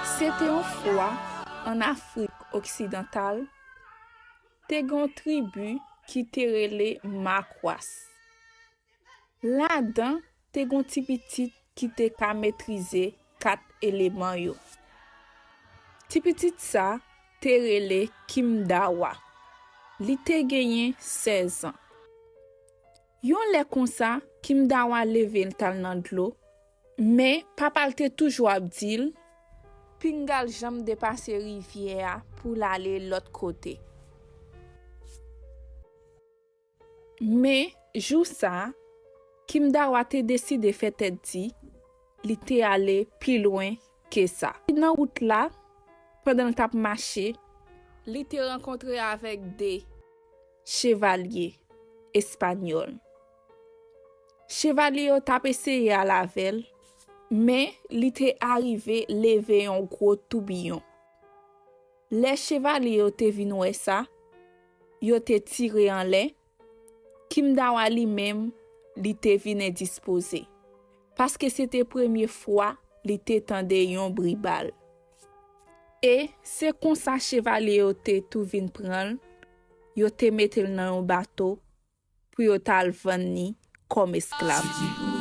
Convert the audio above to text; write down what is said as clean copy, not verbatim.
C'était une fois en Afrique occidentale, te gon tribu qui te rele Makwas. Là-dedans, te gon ti pitit qui te ka maîtriser 4 éléments yo. Ti pitit sa te rele Kimdawa. Li te genyen 16 ans. Yon le kon sa, Kimdawa leve tal nan dlo, mais papa te toujours ap dil, pingal jam depase rivière pour l'aller l'autre côté. Mais jou sa, Kimdawa te décide fait tête di, li te allé plus loin que ça. Dans route là, pendant tap marché, li te rencontré avec des chevaliers espagnols. Chevalier tap essayé à la velle, mais li te arrivé lever un gros tourbillon. Les chevaliers te vin wè ça, yo te tiré en l'air. Kimdawa li même li te vin indisposé. Parce que c'était première fois li te tande yon bribal. Et c'est comme ça chevalier yo te tout vin pran, yo te metel nan yon bateau pour yo tal vendre comme esclave.